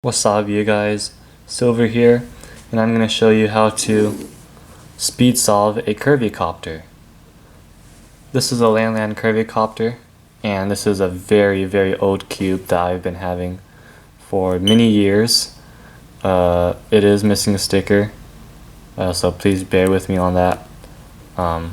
What's up, you guys? Silver here, and I'm going to show you how to speed solve a Curvycopter. This is a Landland Curvycopter, and this is a very old cube that I've been having for many years. It is missing a sticker, so please bear with me on that. But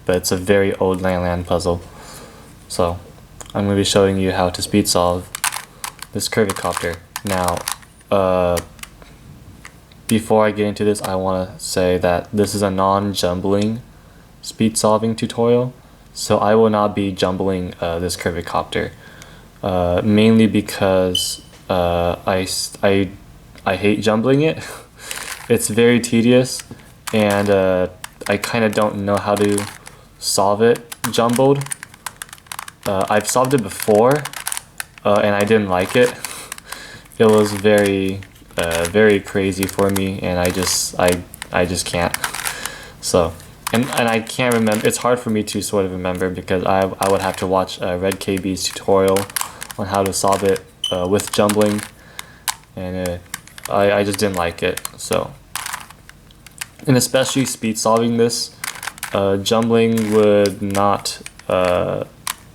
it's a very old Landland puzzle, so I'm going to be showing you how to speed solve this Curvycopter. Now, before I get into this, I want to say that this is a non-jumbling speed solving tutorial, so I will not be jumbling this Curvycopter, mainly because I hate jumbling it. It's very tedious, and I kind of don't know how to solve it jumbled. I've solved it before, and I didn't like it. It was very crazy for me, and I just can't. So, and I can't remember. It's hard for me to sort of remember because I would have to watch Red KB's tutorial on how to solve it with jumbling, and I just didn't like it. So, and especially speed solving this, jumbling would not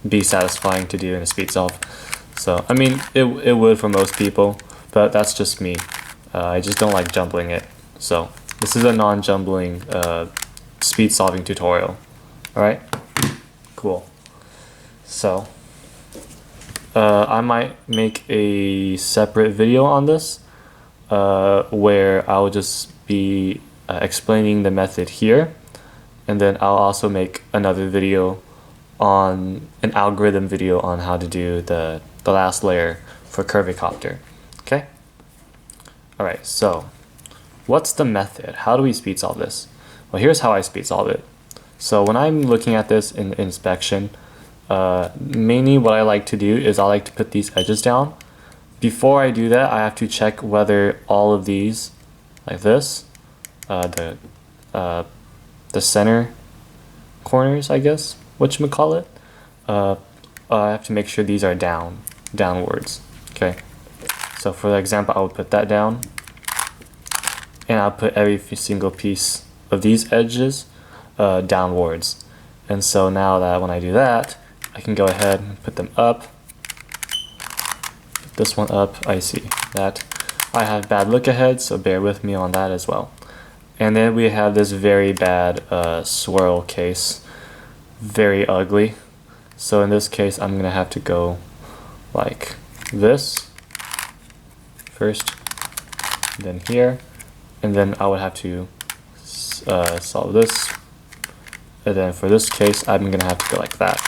be satisfying to do in a speed solve. So, I mean, it would for most people, but that's just me. I just don't like jumbling it. So, this is a non-jumbling speed solving tutorial. Alright? Cool. So, I might make a separate video on this, where I'll just be explaining the method here, and then I'll also make another video on an algorithm video on how to do the last layer for Curvycopter. Okay? Alright, so what's the method? How do we speed solve this? Well, here's how I speed solve it. So when I'm looking at this in inspection, mainly what I like to do is I like to put these edges down. Before I do that, I have to check whether all of these, like this, the center corners, I guess, whatchamacallit, I have to make sure these are downwards. Okay, so for example, I would put that down, and I'll put every single piece of these edges downwards. And so now that when I do that, I can go ahead and put them up. Put this one up. I see that I have bad look ahead, so bear with me on that as well. And then we have this very bad swirl case, very ugly. So in this case, I'm gonna have to go like this first, then here, and then I would have to solve this, and then for this case, I'm gonna have to go like that,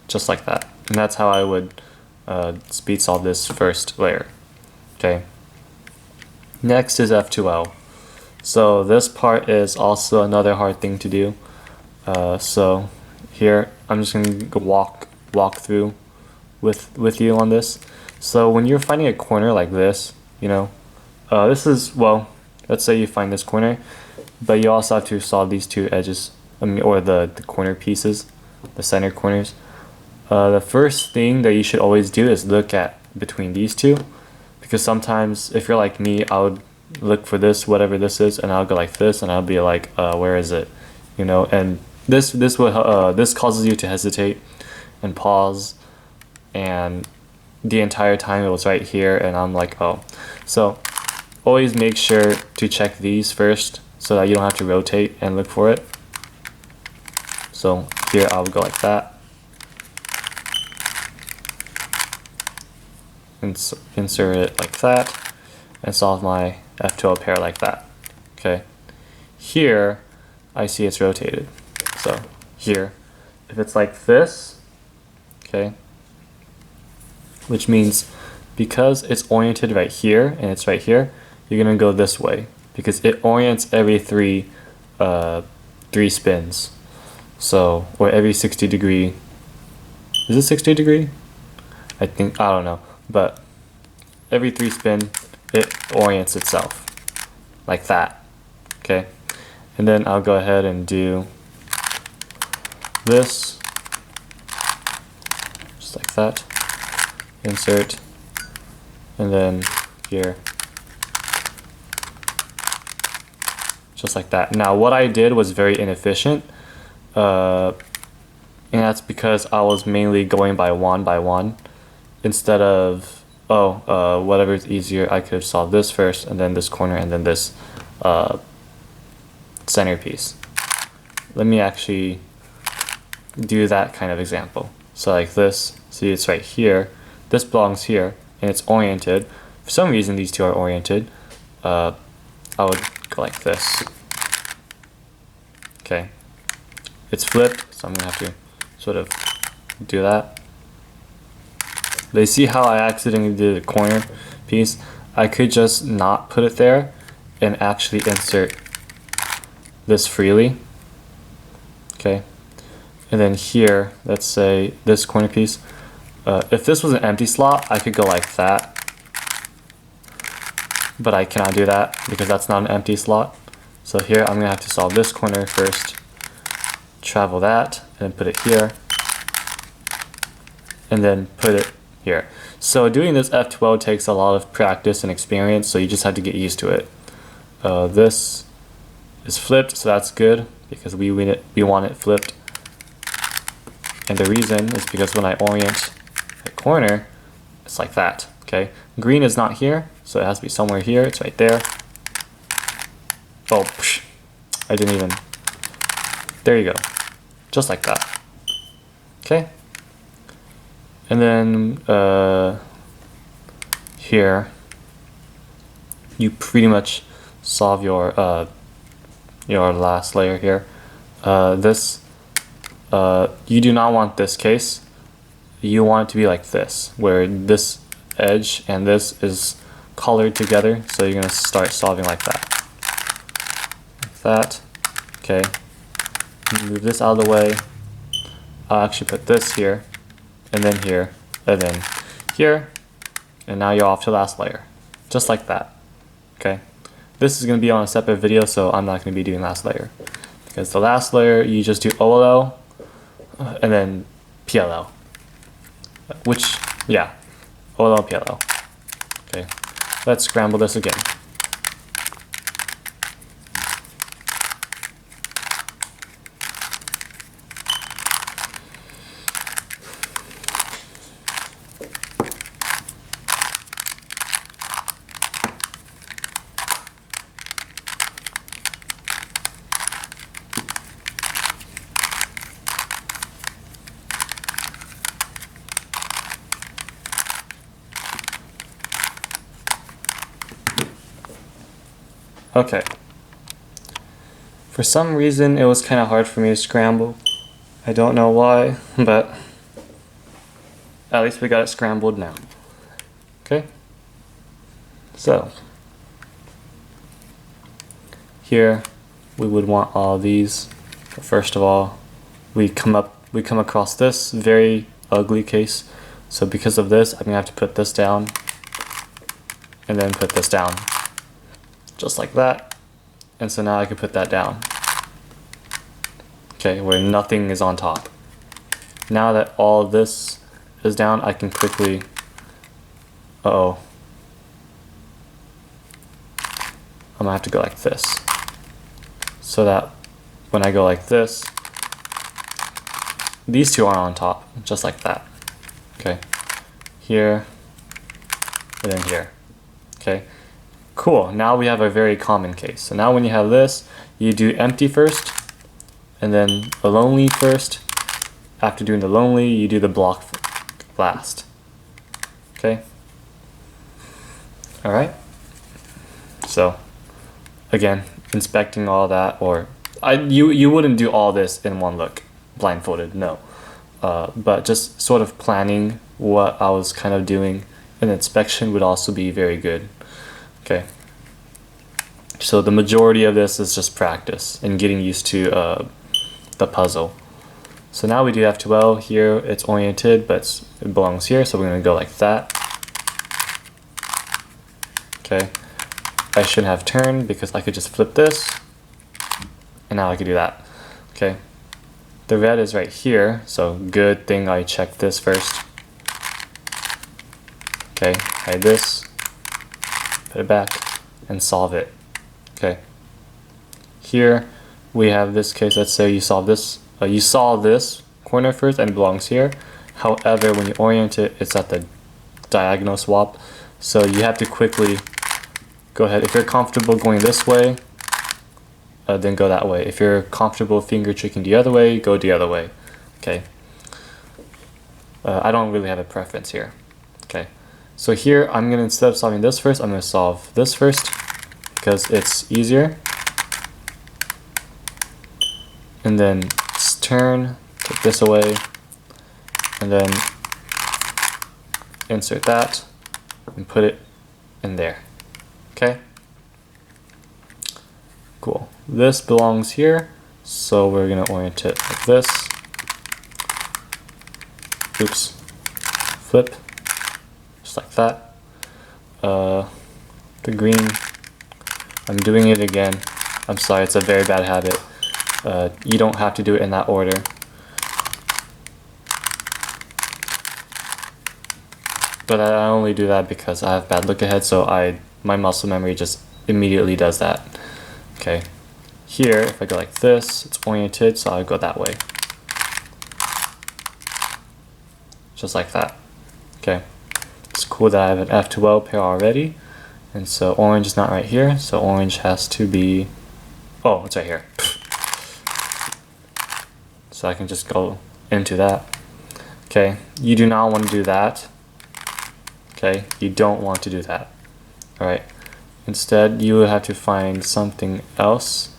just like that. And that's how I would speed solve this first layer. Okay. Next is F2L. So this part is also another hard thing to do. So here I'm just gonna walk through with you on this. So when you're finding a corner like this, you know, this is, well, let's say you find this corner, but you also have to solve these two edges, or the corner pieces, the center corners. The first thing that you should always do is look at between these two, because sometimes if you're like me, I would look for this, whatever this is, and I'll go like this, and I'll be like, where is it, you know? And this causes you to hesitate and pause, and the entire time it was right here, and I'm like, oh. So always make sure to check these first so that you don't have to rotate and look for it. So here I'll go like that, insert it like that, and solve my F2L pair like that. Okay, here I see it's rotated. So here, if it's like this, okay, which means because it's oriented right here and it's right here, you're gonna go this way because it orients every three spins. So, or every 60 degree. Is it 60 degree? I think, I don't know, but every 3 spin it orients itself like that. Okay, and then I'll go ahead and do this, just like that. Insert, and then here. Just like that. Now what I did was very inefficient, and that's because I was mainly going by one instead of, whatever is easier. I could have solved this first, and then this corner, and then this centerpiece. Let me actually do that kind of example. So like this, see, it's right here, this belongs here, and it's oriented. For some reason these two are oriented. I would go like this. Okay, it's flipped, so I'm gonna have to sort of do that. They see how I accidentally did a corner piece. I could just not put it there and actually insert this freely. Okay, and then here, let's say this corner piece. If this was an empty slot, I could go like that, but I cannot do that because that's not an empty slot. So here I'm gonna have to solve this corner first, travel that, and then put it here, and then put it here. So doing this F12 takes a lot of practice and experience, so you just have to get used to it. This is flipped, so that's good because we want it flipped. And the reason is because when I orient the corner, it's like that, okay? Green is not here, so it has to be somewhere here. It's right there. Oh, I didn't even, there you go. Just like that, okay? And then here, you pretty much solve your last layer here. You do not want this case. You want it to be like this, where this edge and this is colored together. So you're gonna start solving like that. Like that. Okay. Move this out of the way. I'll actually put this here, and then here, and then here, and now you're off to the last layer. Just like that. Okay. This is gonna be on a separate video, so I'm not gonna be doing last layer. Because the last layer, you just do OLL, and then PLL. Which, yeah, OLL, PLL. Okay, let's scramble this again. Okay. For some reason, it was kind of hard for me to scramble. I don't know why, but at least we got it scrambled now. Okay. So here we would want all of these. But first of all, we come across this very ugly case. So because of this, I'm gonna have to put this down and then put this down. Just like that, and so now I can put that down. Okay, where nothing is on top. Now that all of this is down, I can quickly, I'm gonna have to go like this. So that when I go like this, these two are on top, just like that. Okay, here, and then here, okay. Cool, now we have a very common case. So now when you have this, you do empty first, and then the lonely first. After doing the lonely, you do the block last. Okay? Alright? So, again, inspecting all that, or you wouldn't do all this in one look, blindfolded, no. But just sort of planning what I was kind of doing, an inspection would also be very good. Okay, so the majority of this is just practice and getting used to the puzzle. So now we do F12. Here it's oriented, but it belongs here, so we're going to go like that. Okay, I shouldn't have turned because I could just flip this, and now I could do that. Okay, the red is right here, so good thing I checked this first. Okay, hide this, put it back, and solve it. Okay. Here we have this case. Let's say you solve this. You saw this corner first and it belongs here. However, when you orient it, it's at the diagonal swap. So you have to quickly go ahead. If you're comfortable going this way, then go that way. If you're comfortable finger tricking the other way, go the other way. Okay. I don't really have a preference here. Okay. So here I'm gonna, instead of solving this first, I'm gonna solve this first because it's easier. And then turn, take this away, and then insert that and put it in there. Okay. Cool. This belongs here, so we're gonna orient it like this. Oops. Flip. Just like that. The green. I'm doing it again. I'm sorry, it's a very bad habit. You don't have to do it in that order. But I only do that because I have bad look ahead, so my muscle memory just immediately does that. Okay. Here, if I go like this, it's oriented, so I'll go that way. Just like that. Okay. It's cool that I have an F2L pair already. And so orange is not right here, so orange has to be, oh, it's right here. So I can just go into that. Okay, you do not want to do that. Okay, you don't want to do that. Alright, instead you will have to find something else.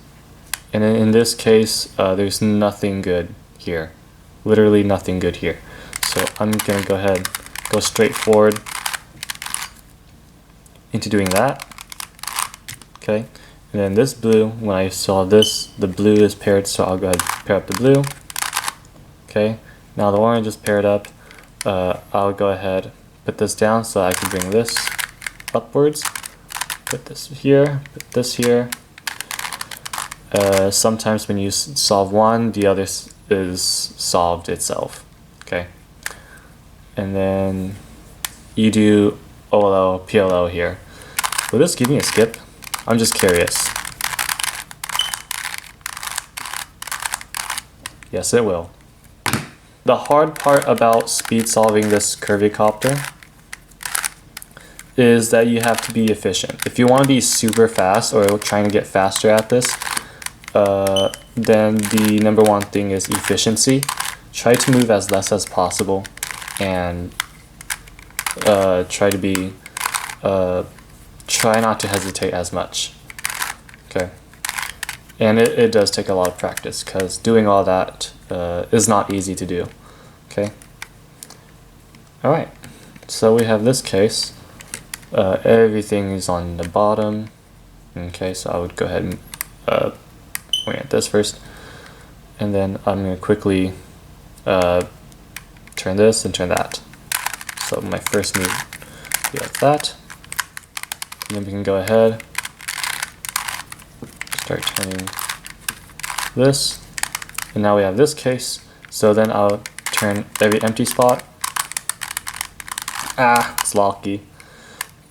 And in this case, there's nothing good here. Literally nothing good here. So I'm gonna go ahead, go straight forward into doing that. Okay, and then this blue, when I saw this, the blue is paired, so I'll go ahead and pair up the blue. Okay, now the orange is paired up. I'll go ahead, put this down so I can bring this upwards. Put this here, put this here. Sometimes when you solve one, the other is solved itself. Okay, and then you do OLO, PLO here. Will this give me a skip? I'm just curious. Yes, it will. The hard part about speed solving this Curvycopter is that you have to be efficient. If you want to be super fast or trying to get faster at this, then the number one thing is efficiency. Try to move as less as possible and try not to hesitate as much. Okay, and it does take a lot of practice because doing all that is not easy to do. Okay, alright, so we have this case. Everything is on the bottom. Okay, so I would go ahead and orient this first, and then I'm going to quickly turn this and turn that. So my first move will be like that. And then we can go ahead, start turning this, and now we have this case. So then I'll turn every empty spot. Ah, it's locky.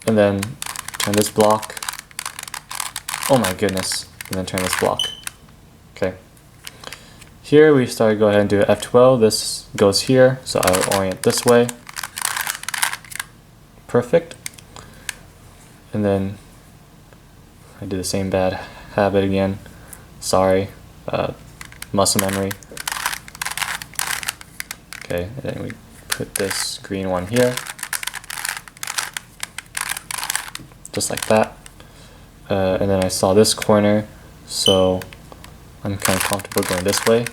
And then turn this block. Oh my goodness. And then turn this block. Okay. Here we start to go ahead and do F12. This goes here, so I'll orient this way. Perfect. And then I do the same bad habit again. Sorry. Muscle memory. Okay, and then we put this green one here. Just like that. And then I saw this corner, so I'm kind of comfortable going this way.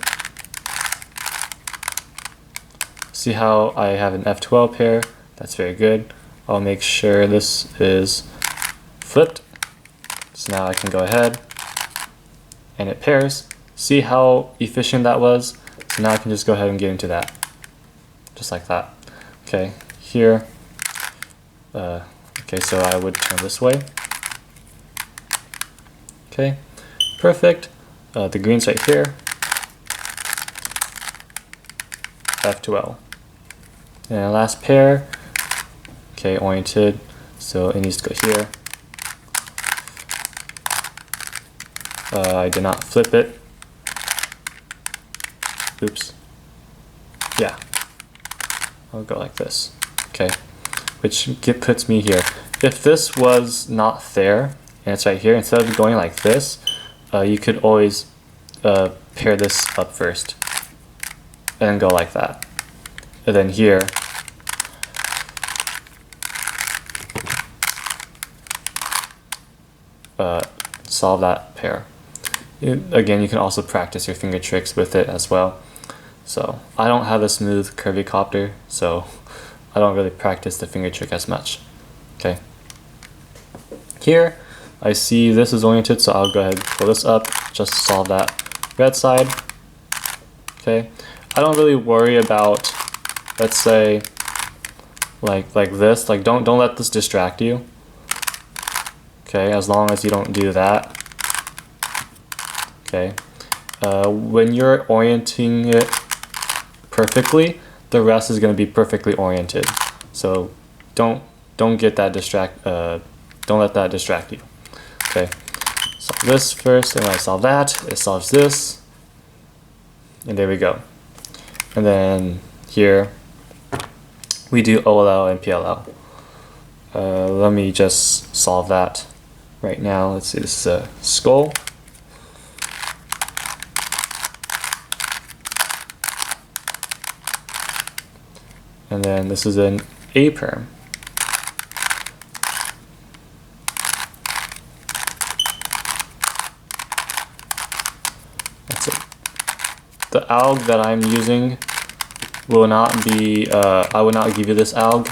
See how I have an F12 pair? That's very good. I'll make sure this is flipped. So now I can go ahead and it pairs. See how efficient that was? So now I can just go ahead and get into that. Just like that. Okay, here. Okay, so I would turn this way. Okay, perfect. The green's right here. F2L. And last pair. Okay, oriented. So it needs to go here. I did not flip it. Oops. Yeah. I'll go like this. Okay. Which puts me here. If this was not there, and it's right here, instead of going like this, you could always pair this up first. And go like that. And then here, solve that pair. Again, you can also practice your finger tricks with it as well. So I don't have a smooth Curvycopter, so I don't really practice the finger trick as much. Okay. Here, I see this is oriented, so I'll go ahead and pull this up just to solve that red side. Okay. I don't really worry about, let's say, like this. Like don't let this distract you. Okay, as long as you don't do that. Okay. When you're orienting it perfectly, the rest is going to be perfectly oriented. So don't get that don't let that distract you. Okay. Solve this first, and when I solve that, it solves this. And there we go. And then here we do OLL and PLL. Let me just solve that right now. Let's see, this is a skull. And then this is an A perm. That's it. The alg that I'm using will not be, I will not give you this alg.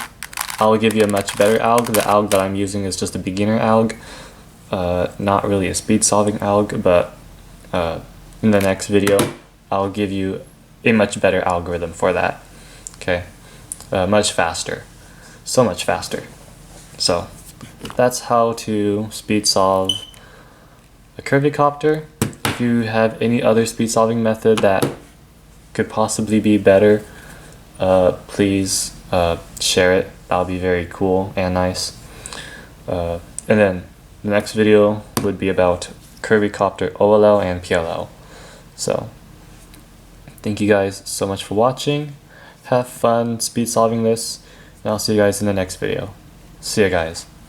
I will give you a much better alg. The alg that I'm using is just a beginner alg, not really a speed solving alg, but in the next video, I'll give you a much better algorithm for that. Okay. Much faster, so much faster. So that's how to speed solve a Curvycopter. If you have any other speed solving method that could possibly be better, please share it. That'll be very cool and nice. And then the next video would be about Curvycopter OLL and PLL. So thank you guys so much for watching. Have fun speed solving this, and I'll see you guys in the next video. See ya, guys.